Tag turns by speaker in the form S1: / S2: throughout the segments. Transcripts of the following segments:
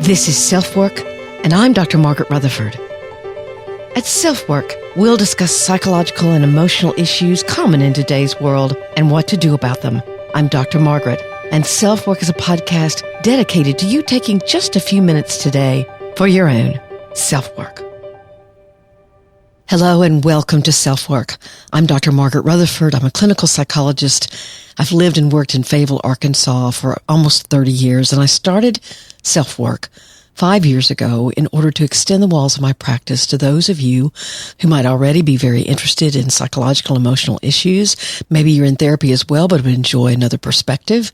S1: This is SelfWork, and I'm Dr. Margaret Rutherford. At SelfWork, we'll discuss psychological and emotional issues common in today's world and what to do about them. I'm Dr. Margaret, and SelfWork is a podcast dedicated to you taking just a few minutes today for your own self-work. Hello and welcome to SelfWork. I'm Dr. Margaret Rutherford. I'm a clinical psychologist. I've lived and worked in Fayetteville, Arkansas for almost 30 years, and I started SelfWork 5 years ago in order to extend the walls of my practice to those of you who might already be very interested in psychological, emotional issues. Maybe you're in therapy as well, but would enjoy another perspective.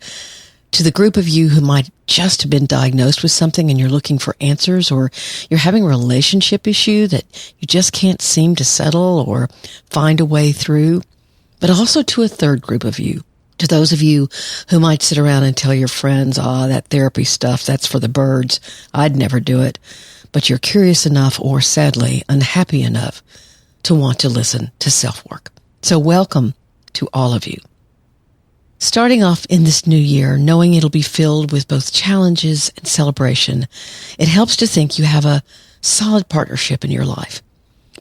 S1: To the group of you who might just have been diagnosed with something and you're looking for answers, or you're having a relationship issue that you just can't seem to settle or find a way through. But also to a third group of you, to those of you who might sit around and tell your friends, that therapy stuff, that's for the birds. I'd never do it. But you're curious enough, or sadly unhappy enough, to want to listen to SelfWork. So welcome to all of you. Starting off in this new year, knowing it'll be filled with both challenges and celebration, it helps to think you have a solid partnership in your life.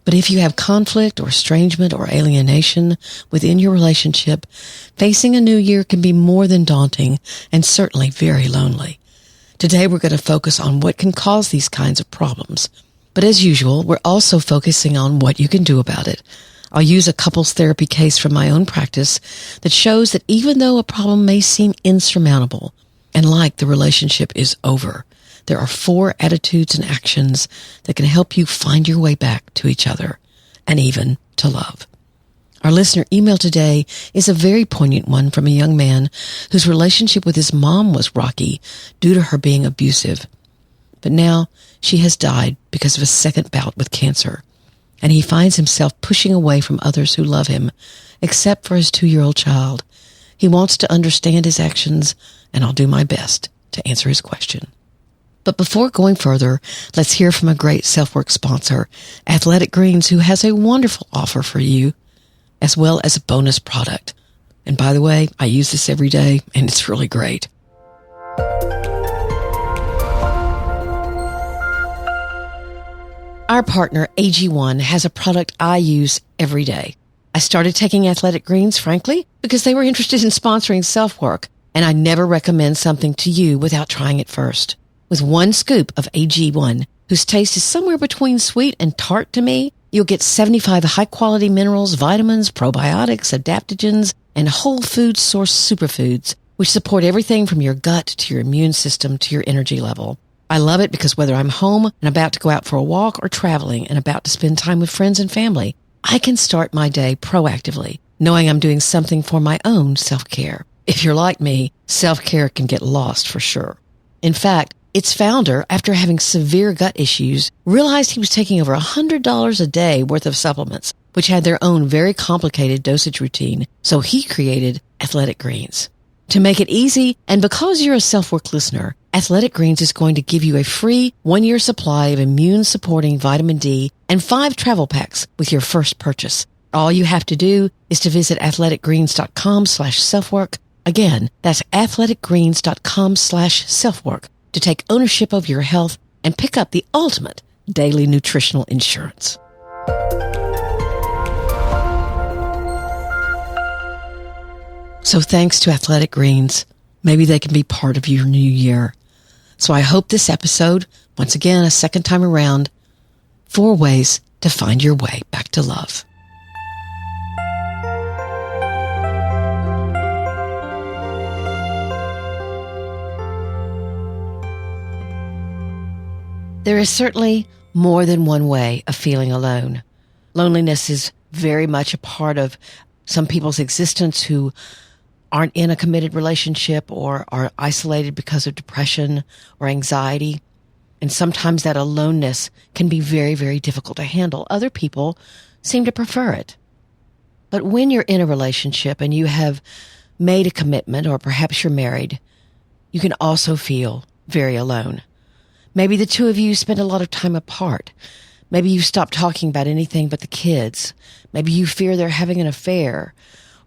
S1: But if you have conflict or estrangement or alienation within your relationship, facing a new year can be more than daunting and certainly very lonely. Today we're going to focus on what can cause these kinds of problems. But as usual, we're also focusing on what you can do about it. I'll use a couples therapy case from my own practice that shows that even though a problem may seem insurmountable and like the relationship is over, there are 4 attitudes and actions that can help you find your way back to each other and even to love. Our listener email today is a very poignant one from a young man whose relationship with his mom was rocky due to her being abusive. But now she has died because of a second bout with cancer. And he finds himself pushing away from others who love him, except for his 2-year-old child. He wants to understand his actions, and I'll do my best to answer his question. But before going further, let's hear from a great SelfWork sponsor, Athletic Greens, who has a wonderful offer for you, as well as a bonus product. And by the way, I use this every day, and it's really great. Our partner, AG1, has a product I use every day. I started taking Athletic Greens, frankly, because they were interested in sponsoring SelfWork, and I never recommend something to you without trying it first. With 1 scoop of AG1, whose taste is somewhere between sweet and tart to me, you'll get 75 high-quality minerals, vitamins, probiotics, adaptogens, and whole food source superfoods, which support everything from your gut to your immune system to your energy level. I love it because whether I'm home and about to go out for a walk or traveling and about to spend time with friends and family, I can start my day proactively, knowing I'm doing something for my own self-care. If you're like me, self-care can get lost for sure. In fact, its founder, after having severe gut issues, realized he was taking over $100 a day worth of supplements, which had their own very complicated dosage routine, so he created Athletic Greens. To make it easy, and because you're a SelfWork listener, Athletic Greens is going to give you a free 1-year supply of immune-supporting vitamin D and 5 travel packs with your first purchase. All you have to do is to visit athleticgreens.com/selfwork. Again, that's athleticgreens.com/selfwork to take ownership of your health and pick up the ultimate daily nutritional insurance. So thanks to Athletic Greens. Maybe they can be part of your new year. So I hope this episode, once again, a second time around, 4 ways to find your way back to love. There is certainly more than one way of feeling alone. Loneliness is very much a part of some people's existence who aren't in a committed relationship or are isolated because of depression or anxiety. And sometimes that aloneness can be very, very difficult to handle. Other people seem to prefer it. But when you're in a relationship and you have made a commitment, or perhaps you're married, you can also feel very alone. Maybe the two of you spend a lot of time apart. Maybe you stop talking about anything but the kids. Maybe you fear they're having an affair.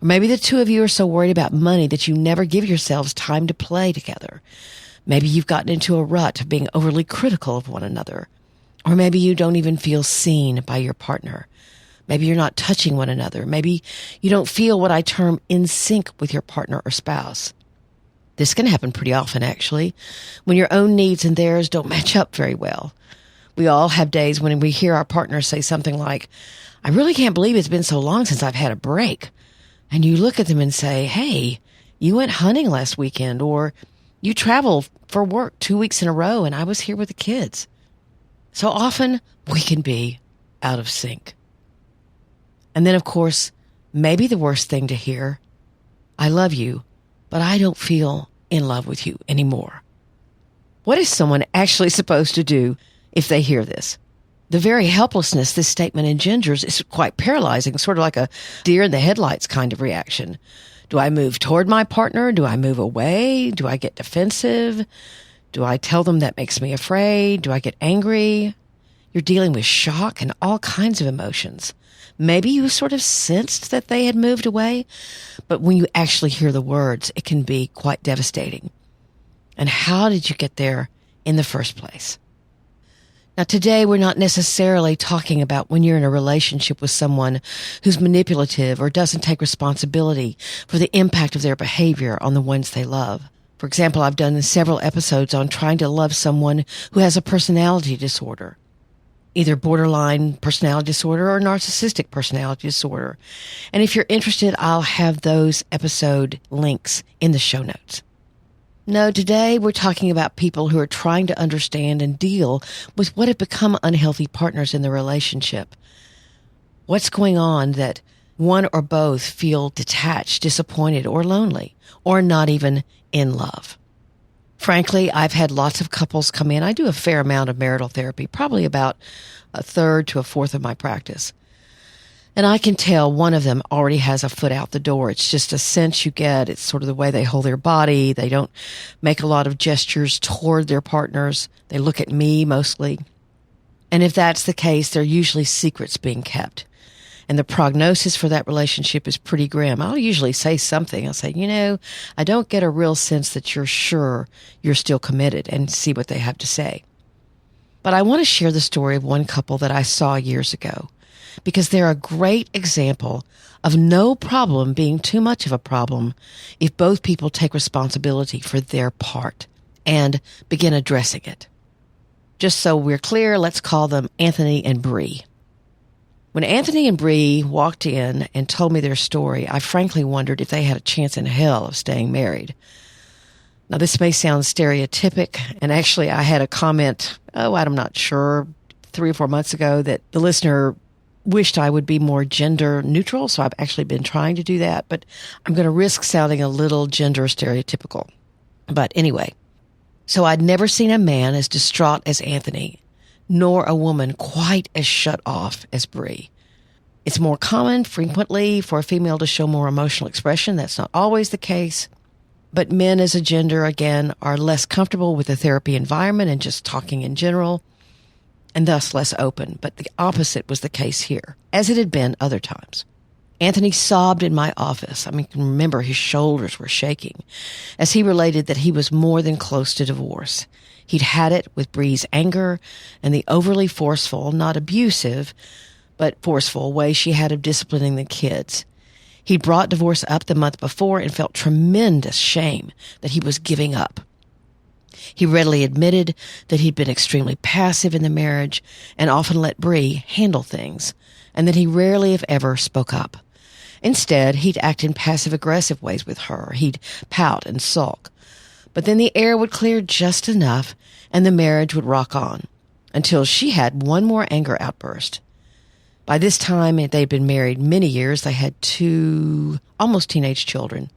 S1: Or maybe the two of you are so worried about money that you never give yourselves time to play together. Maybe you've gotten into a rut of being overly critical of one another. Or maybe you don't even feel seen by your partner. Maybe you're not touching one another. Maybe you don't feel what I term in sync with your partner or spouse. This can happen pretty often, actually, when your own needs and theirs don't match up very well. We all have days when we hear our partner say something like, I really can't believe it's been so long since I've had a break. And you look at them and say, hey, you went hunting last weekend, or you traveled for work 2 weeks in a row and I was here with the kids. So often we can be out of sync. And then, of course, maybe the worst thing to hear, I love you, but I don't feel in love with you anymore. What is someone actually supposed to do if they hear this? The very helplessness this statement engenders is quite paralyzing, sort of like a deer in the headlights kind of reaction. Do I move toward my partner? Do I move away? Do I get defensive? Do I tell them that makes me afraid? Do I get angry? You're dealing with shock and all kinds of emotions. Maybe you sort of sensed that they had moved away, but when you actually hear the words, it can be quite devastating. And how did you get there in the first place? Now, today, we're not necessarily talking about when you're in a relationship with someone who's manipulative or doesn't take responsibility for the impact of their behavior on the ones they love. For example, I've done several episodes on trying to love someone who has a personality disorder, either borderline personality disorder or narcissistic personality disorder. And if you're interested, I'll have those episode links in the show notes. No, today we're talking about people who are trying to understand and deal with what have become unhealthy partners in the relationship. What's going on that one or both feel detached, disappointed, or lonely, or not even in love? Frankly, I've had lots of couples come in. I do a fair amount of marital therapy, probably about a third to a fourth of my practice. And I can tell one of them already has a foot out the door. It's just a sense you get. It's sort of the way they hold their body. They don't make a lot of gestures toward their partners. They look at me mostly. And if that's the case, there are usually secrets being kept. And the prognosis for that relationship is pretty grim. I'll usually say something. I'll say, I don't get a real sense that you're sure you're still committed, and see what they have to say. But I want to share the story of one couple that I saw years ago, because they're a great example of no problem being too much of a problem if both people take responsibility for their part and begin addressing it. Just so we're clear, let's call them Anthony and Bree. When Anthony and Bree walked in and told me their story, I frankly wondered if they had a chance in hell of staying married. Now, this may sound stereotypic, and actually I had a comment, I'm not sure, 3 or 4 months ago that the listener wished I would be more gender neutral, so I've actually been trying to do that, but I'm going to risk sounding a little gender stereotypical. But anyway, so I'd never seen a man as distraught as Anthony, nor a woman quite as shut off as Bree. It's more common, frequently, for a female to show more emotional expression. That's not always the case. But men as a gender, again, are less comfortable with the therapy environment and just talking in general, and thus less open. But the opposite was the case here, as it had been other times. Anthony sobbed in my office. I can remember his shoulders were shaking as he related that he was more than close to divorce. He'd had it with Bree's anger and the overly forceful, not abusive, but forceful way she had of disciplining the kids. He'd brought divorce up the month before and felt tremendous shame that he was giving up. He readily admitted that he'd been extremely passive in the marriage and often let Bree handle things, and that he rarely, if ever, spoke up. Instead, he'd act in passive-aggressive ways with her. He'd pout and sulk. But then the air would clear just enough, and the marriage would rock on, until she had one more anger outburst. By this time, they'd been married many years. They had 2 almost teenage children.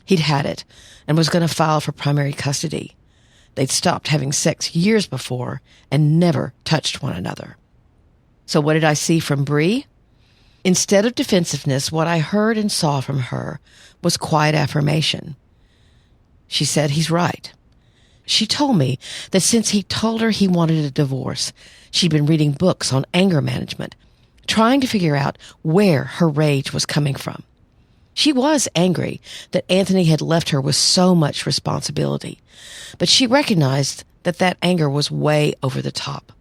S1: He'd had it and was going to file for primary custody. They'd stopped having sex years before and never touched one another. So what did I see from Bree? Instead of defensiveness, what I heard and saw from her was quiet affirmation. She said, he's right. She told me that since he told her he wanted a divorce, she'd been reading books on anger management, trying to figure out where her rage was coming from. She was angry that Anthony had left her with so much responsibility, but she recognized that that anger was way over the top.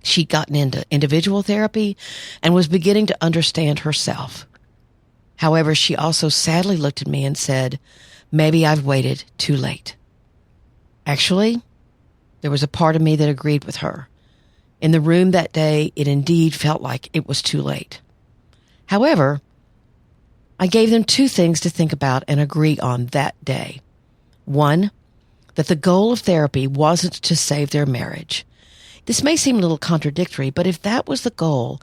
S1: She'd gotten into individual therapy and was beginning to understand herself. However, she also sadly looked at me and said, maybe I've waited too late. Actually, there was a part of me that agreed with her. In the room that day, it indeed felt like it was too late. However, I gave them two things to think about and agree on that day. One, that the goal of therapy wasn't to save their marriage. This may seem a little contradictory, but if that was the goal,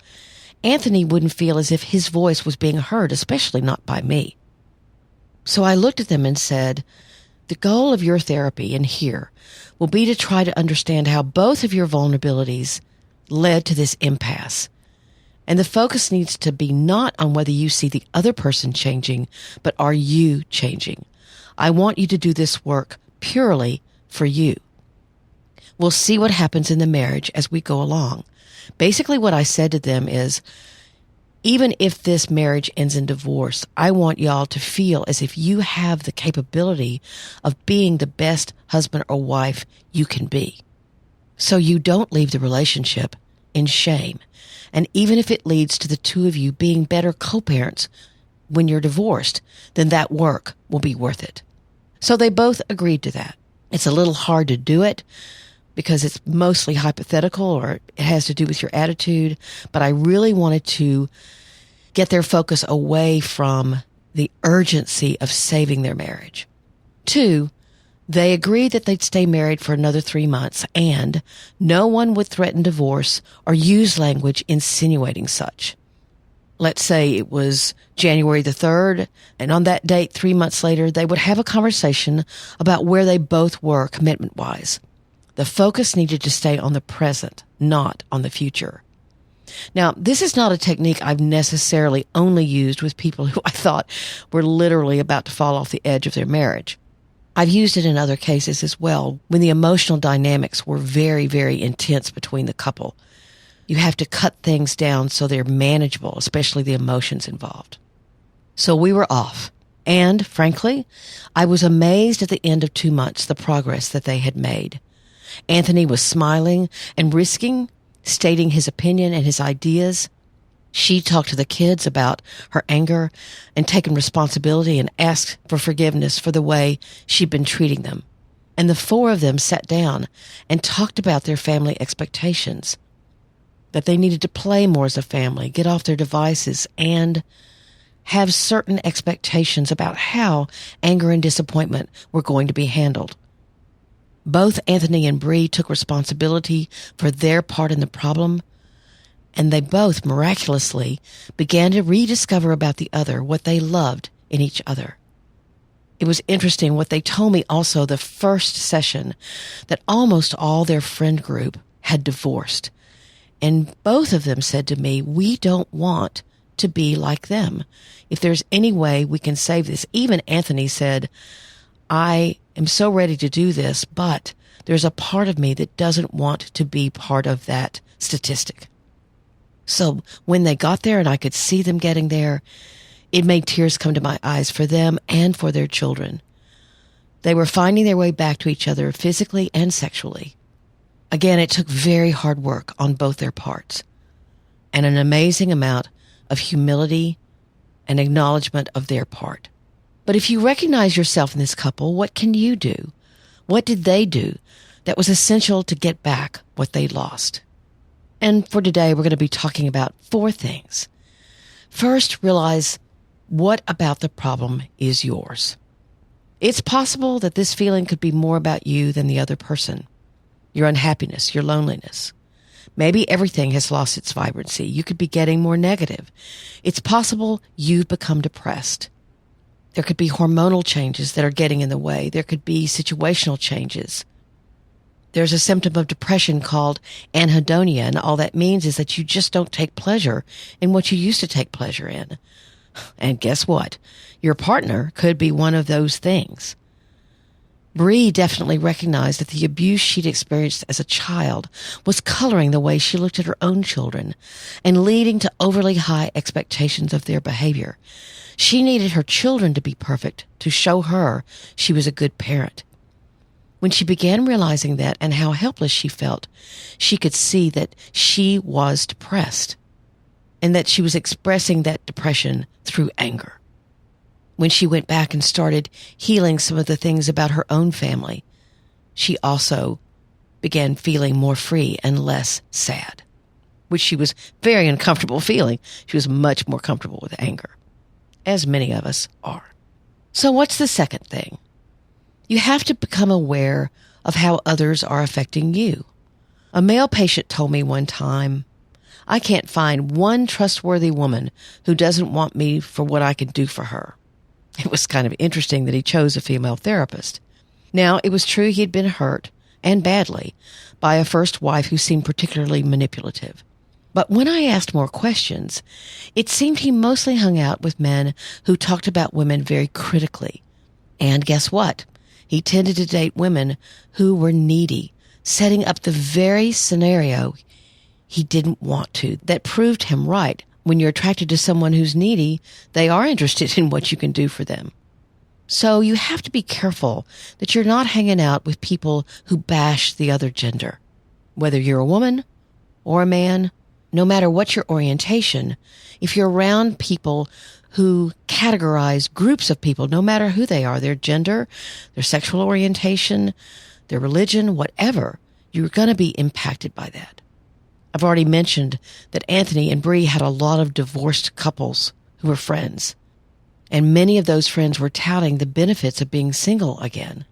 S1: Anthony wouldn't feel as if his voice was being heard, especially not by me. So I looked at them and said, the goal of your therapy in here will be to try to understand how both of your vulnerabilities led to this impasse. And the focus needs to be not on whether you see the other person changing, but are you changing? I want you to do this work purely for you. We'll see what happens in the marriage as we go along. Basically, what I said to them is, even if this marriage ends in divorce, I want y'all to feel as if you have the capability of being the best husband or wife you can be. So you don't leave the relationship in shame. And even if it leads to the two of you being better co-parents when you're divorced, then that work will be worth it. So they both agreed to that. It's a little hard to do it because it's mostly hypothetical or it has to do with your attitude, but I really wanted to get their focus away from the urgency of saving their marriage. Two, they agreed that they'd stay married for another 3 months and no one would threaten divorce or use language insinuating such. Let's say it was January the 3rd, and on that date, 3 months later, they would have a conversation about where they both were commitment-wise. The focus needed to stay on the present, not on the future. Now, this is not a technique I've necessarily only used with people who I thought were literally about to fall off the edge of their marriage. I've used it in other cases as well when the emotional dynamics were very, very intense between the couple. You have to cut things down so they're manageable, especially the emotions involved. So we were off. And, frankly, I was amazed at the end of 2 months the progress that they had made. Anthony was smiling and risking, stating his opinion and his ideas. She talked to the kids about her anger and taken responsibility and asked for forgiveness for the way she'd been treating them. And the four of them sat down and talked about their family expectations, that they needed to play more as a family, get off their devices, and have certain expectations about how anger and disappointment were going to be handled. Both Anthony and Bree took responsibility for their part in the problem, and they both miraculously began to rediscover about the other what they loved in each other. It was interesting what they told me also the first session, that almost all their friend group had divorced. And both of them said to me, we don't want to be like them. If there's any way we can save this. Even Anthony said, I am so ready to do this, but there's a part of me that doesn't want to be part of that statistic. So when they got there and I could see them getting there, it made tears come to my eyes for them and for their children. They were finding their way back to each other physically and sexually. Again, it took very hard work on both their parts and an amazing amount of humility and acknowledgement of their part. But if you recognize yourself in this couple, what can you do? What did they do that was essential to get back what they lost? And for today, we're going to be talking about 4 things. First, realize what about the problem is yours. It's possible that this feeling could be more about you than the other person. Your unhappiness, your loneliness. Maybe everything has lost its vibrancy. You could be getting more negative. It's possible you've become depressed. There could be hormonal changes that are getting in the way. There could be situational changes. There's a symptom of depression called anhedonia, and all that means is that you just don't take pleasure in what you used to take pleasure in. And guess what? Your partner could be one of those things. Bree definitely recognized that the abuse she'd experienced as a child was coloring the way she looked at her own children and leading to overly high expectations of their behavior. She needed her children to be perfect to show her she was a good parent. When she began realizing that and how helpless she felt, she could see that she was depressed and that she was expressing that depression through anger. When she went back and started healing some of the things about her own family, she also began feeling more free and less sad, which she was very uncomfortable feeling. She was much more comfortable with anger, as many of us are. So what's the second thing? You have to become aware of how others are affecting you. A male patient told me one time, "I can't find one trustworthy woman who doesn't want me for what I can do for her." It was kind of interesting that he chose a female therapist. Now, it was true he had been hurt, and badly, by a first wife who seemed particularly manipulative. But when I asked more questions, it seemed he mostly hung out with men who talked about women very critically. And guess what? He tended to date women who were needy, setting up the very scenario he didn't want to, that proved him right. When you're attracted to someone who's needy, they are interested in what you can do for them. So you have to be careful that you're not hanging out with people who bash the other gender. Whether you're a woman or a man, no matter what your orientation, if you're around people who categorize groups of people, no matter who they are, their gender, their sexual orientation, their religion, whatever, you're going to be impacted by that. I've already mentioned that Anthony and Bree had a lot of divorced couples who were friends, and many of those friends were touting the benefits of being single again.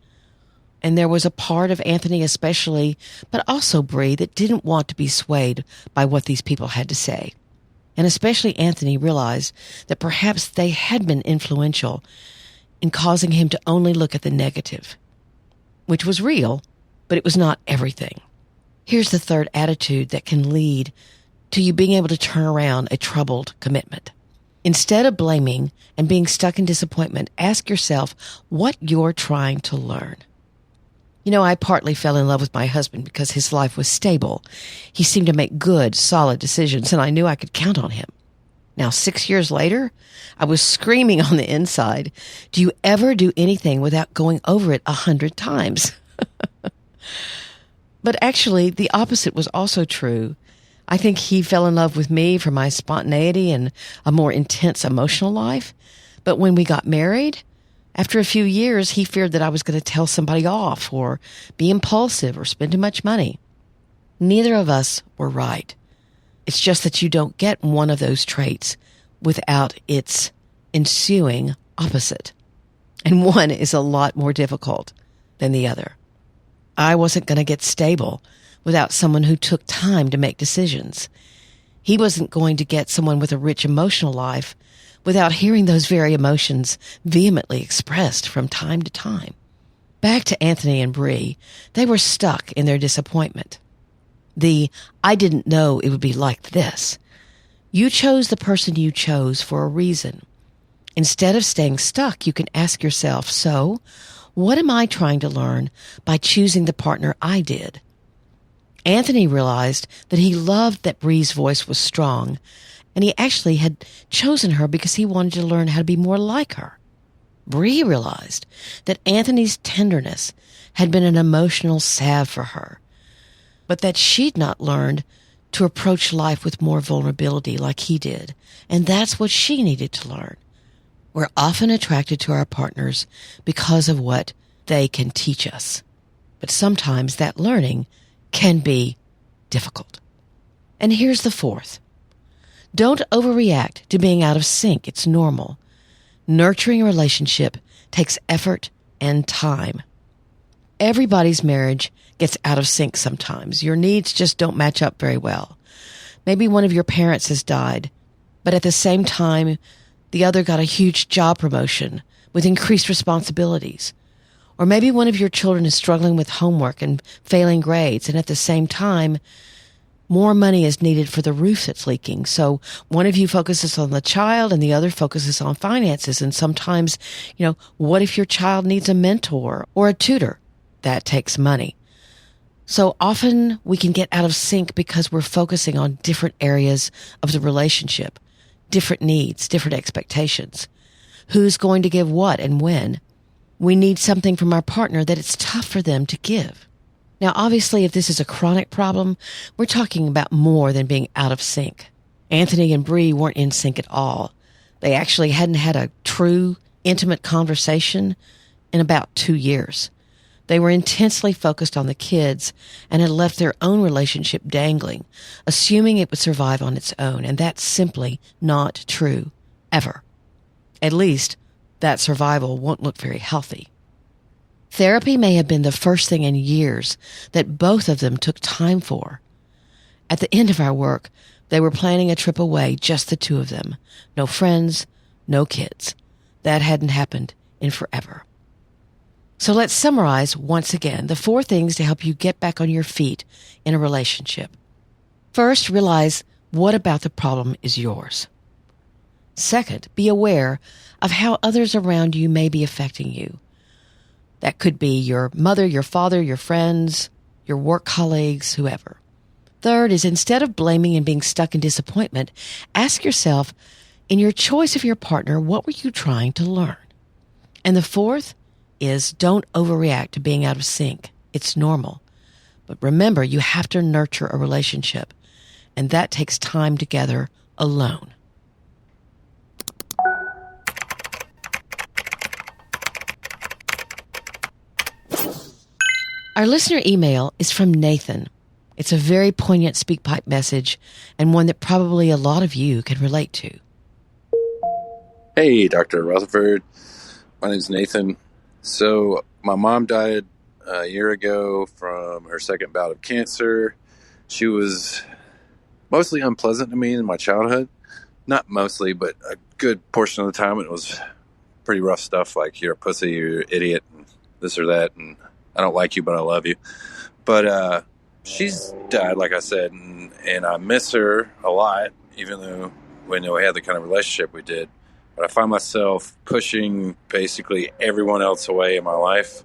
S1: And there was a part of Anthony especially, but also Bree, that didn't want to be swayed by what these people had to say. And especially Anthony realized that perhaps they had been influential in causing him to only look at the negative, which was real, but it was not everything. Here's the third attitude that can lead to you being able to turn around a troubled commitment. Instead of blaming and being stuck in disappointment, ask yourself what you're trying to learn. You know, I partly fell in love with my husband because his life was stable. He seemed to make good, solid decisions, and I knew I could count on him. Now, 6 years later, I was screaming on the inside, "Do you ever do anything without going over it 100 times?" But actually, the opposite was also true. I think he fell in love with me for my spontaneity and a more intense emotional life. But when we got married, after a few years, he feared that I was going to tell somebody off or be impulsive or spend too much money. Neither of us were right. It's just that you don't get one of those traits without its ensuing opposite. And one is a lot more difficult than the other. I wasn't going to get stable without someone who took time to make decisions. He wasn't going to get someone with a rich emotional life without hearing those very emotions vehemently expressed from time to time. Back to Anthony and Bree, they were stuck in their disappointment. I didn't know it would be like this. You chose the person you chose for a reason. Instead of staying stuck, you can ask yourself, so what am I trying to learn by choosing the partner I did? Anthony realized that he loved that Bree's voice was strong, and he actually had chosen her because he wanted to learn how to be more like her. Bree realized that Anthony's tenderness had been an emotional salve for her, but that she'd not learned to approach life with more vulnerability like he did, and that's what she needed to learn. We're often attracted to our partners because of what they can teach us. But sometimes that learning can be difficult. And here's the fourth. Don't overreact to being out of sync. It's normal. Nurturing a relationship takes effort and time. Everybody's marriage gets out of sync sometimes. Your needs just don't match up very well. Maybe one of your parents has died, but at the same time, the other got a huge job promotion with increased responsibilities. Or maybe one of your children is struggling with homework and failing grades, and at the same time, more money is needed for the roof that's leaking. So one of you focuses on the child and the other focuses on finances. And sometimes, what if your child needs a mentor or a tutor? That takes money. So often we can get out of sync because we're focusing on different areas of the relationship, different needs, different expectations. Who's going to give what and when? We need something from our partner that it's tough for them to give. Now, obviously, if this is a chronic problem, we're talking about more than being out of sync. Anthony and Bree weren't in sync at all. They actually hadn't had a true, intimate conversation in about 2 years. They were intensely focused on the kids and had left their own relationship dangling, assuming it would survive on its own, and that's simply not true, ever. At least, that survival won't look very healthy. Therapy may have been the first thing in years that both of them took time for. At the end of our work, they were planning a trip away, just the two of them. No friends, no kids. That hadn't happened in forever. So let's summarize once again the 4 things to help you get back on your feet in a relationship. First, realize what about the problem is yours. Second, be aware of how others around you may be affecting you. That could be your mother, your father, your friends, your work colleagues, whoever. Third is, instead of blaming and being stuck in disappointment, ask yourself, in your choice of your partner, what were you trying to learn? And the fourth is, don't overreact to being out of sync. It's normal. But remember, you have to nurture a relationship, and that takes time together alone. Our listener email is from Nathan. It's a very poignant SpeakPipe message and one that probably a lot of you can relate to.
S2: Hey, Dr. Rutherford. My name's Nathan. So my mom died a year ago from her second bout of cancer. She was mostly unpleasant to me in my childhood. Not mostly, but a good portion of the time it was pretty rough stuff like, you're a pussy, you're an idiot, and this or that, and I don't like you, but I love you. But she's died, like I said, and I miss her a lot, even though we had the kind of relationship we did. But I find myself pushing basically everyone else away in my life,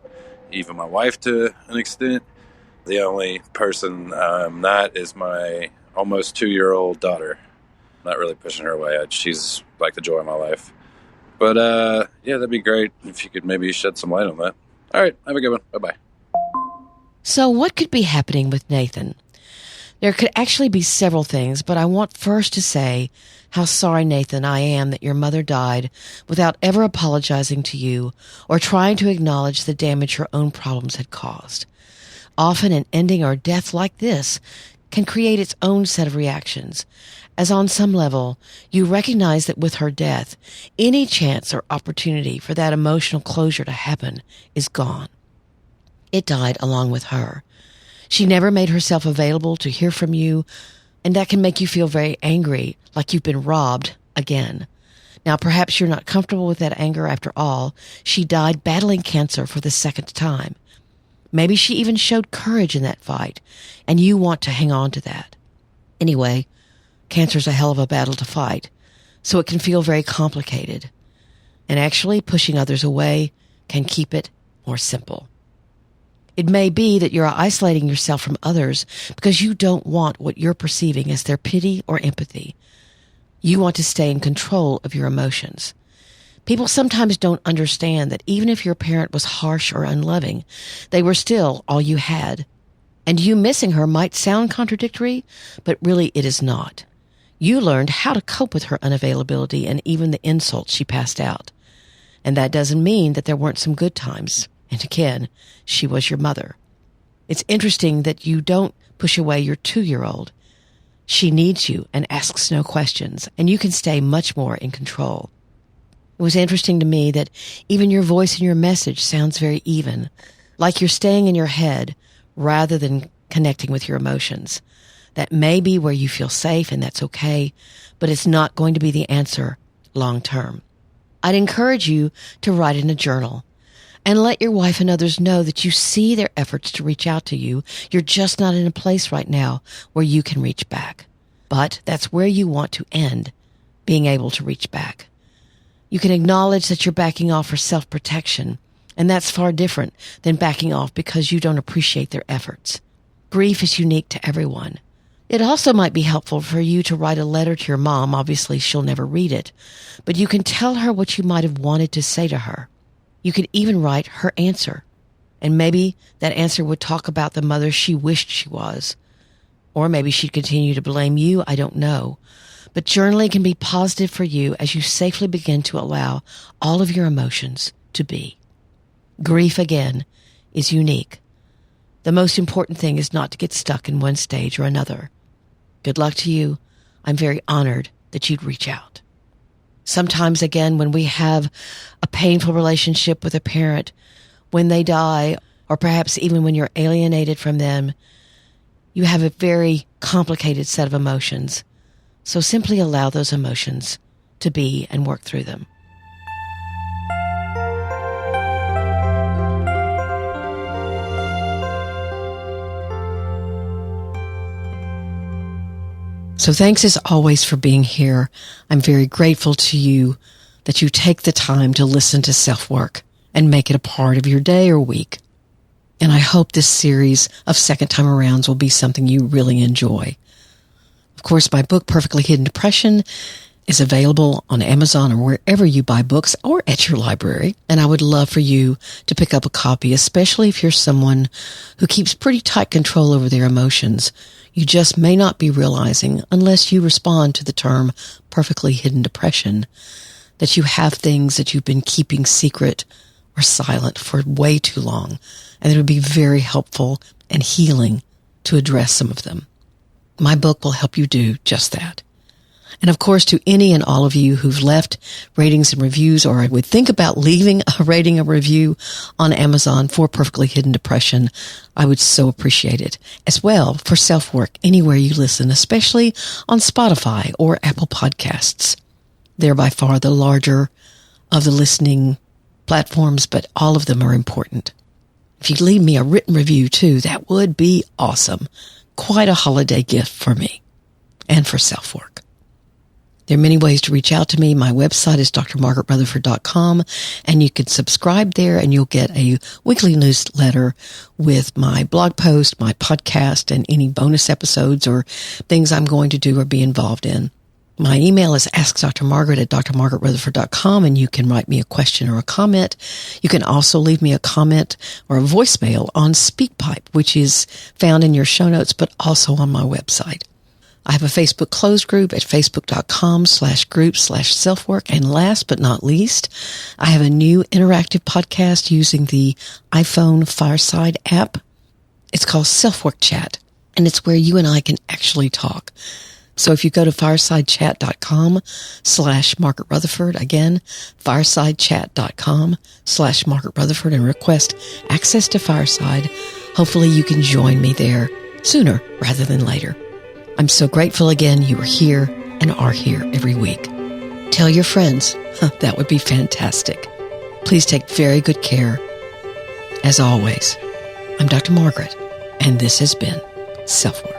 S2: even my wife to an extent. The only person I'm not is my almost 2-year-old daughter. I'm not really pushing her away. She's like the joy of my life. But yeah, that'd be great if you could maybe shed some light on that. All right, have a good one. Bye-bye.
S1: So what could be happening with Nathan? There could actually be several things, but I want first to say how sorry, Nathan, I am that your mother died without ever apologizing to you or trying to acknowledge the damage her own problems had caused. Often an ending or death like this can create its own set of reactions, as on some level you recognize that with her death, any chance or opportunity for that emotional closure to happen is gone. It died along with her. She never made herself available to hear from you, and that can make you feel very angry, like you've been robbed again. Now, perhaps you're not comfortable with that anger after all. She died battling cancer for the second time. Maybe she even showed courage in that fight, and you want to hang on to that. Anyway, cancer's a hell of a battle to fight, so it can feel very complicated. And actually, pushing others away can keep it more simple. It may be that you're isolating yourself from others because you don't want what you're perceiving as their pity or empathy. You want to stay in control of your emotions. People sometimes don't understand that even if your parent was harsh or unloving, they were still all you had. And you missing her might sound contradictory, but really it is not. You learned how to cope with her unavailability and even the insults she passed out. And that doesn't mean that there weren't some good times. And again, she was your mother. It's interesting that you don't push away your 2-year-old. She needs you and asks no questions, and you can stay much more in control. It was interesting to me that even your voice in your message sounds very even, like you're staying in your head rather than connecting with your emotions. That may be where you feel safe, and that's okay, but it's not going to be the answer long term. I'd encourage you to write in a journal. And let your wife and others know that you see their efforts to reach out to you. You're just not in a place right now where you can reach back. But that's where you want to end, being able to reach back. You can acknowledge that you're backing off for self-protection, and that's far different than backing off because you don't appreciate their efforts. Grief is unique to everyone. It also might be helpful for you to write a letter to your mom. Obviously, she'll never read it, but you can tell her what you might have wanted to say to her. You could even write her answer, and maybe that answer would talk about the mother she wished she was. Or maybe she'd continue to blame you, I don't know. But journaling can be positive for you as you safely begin to allow all of your emotions to be. Grief, again, is unique. The most important thing is not to get stuck in one stage or another. Good luck to you. I'm very honored that you'd reach out. Sometimes, again, when we have a painful relationship with a parent, when they die, or perhaps even when you're alienated from them, you have a very complicated set of emotions. So simply allow those emotions to be and work through them. So thanks as always for being here. I'm very grateful to you that you take the time to listen to SelfWork and make it a part of your day or week. And I hope this series of second time arounds will be something you really enjoy. Of course, my book, Perfectly Hidden Depression, is available on Amazon or wherever you buy books or at your library. And I would love for you to pick up a copy, especially if you're someone who keeps pretty tight control over their emotions. You just may not be realizing, unless you respond to the term perfectly hidden depression, that you have things that you've been keeping secret or silent for way too long. And it would be very helpful and healing to address some of them. My book will help you do just that. And of course, to any and all of you who've left ratings and reviews, or would think about leaving a rating or review on Amazon for Perfectly Hidden Depression, I would so appreciate it. As well, for SelfWork, anywhere you listen, especially on Spotify or Apple Podcasts. They're by far the larger of the listening platforms, but all of them are important. If you'd leave me a written review too, that would be awesome. Quite a holiday gift for me and for SelfWork. There are many ways to reach out to me. My website is drmargaretrutherford.com, and you can subscribe there and you'll get a weekly newsletter with my blog post, my podcast, and any bonus episodes or things I'm going to do or be involved in. My email is askdrmargaret@drmargaretrutherford.com, and you can write me a question or a comment. You can also leave me a comment or a voicemail on SpeakPipe, which is found in your show notes, but also on my website. I have a Facebook closed group at facebook.com/group/selfwork. And last but not least, I have a new interactive podcast using the iPhone Fireside app. It's called SelfWork Chat, and it's where you and I can actually talk. So if you go to firesidechat.com/Margaret Rutherford, again, firesidechat.com/Margaret Rutherford, and request access to Fireside, hopefully you can join me there sooner rather than later. I'm so grateful again you are here and are here every week. Tell your friends. That would be fantastic. Please take very good care. As always, I'm Dr. Margaret, and this has been SelfWork.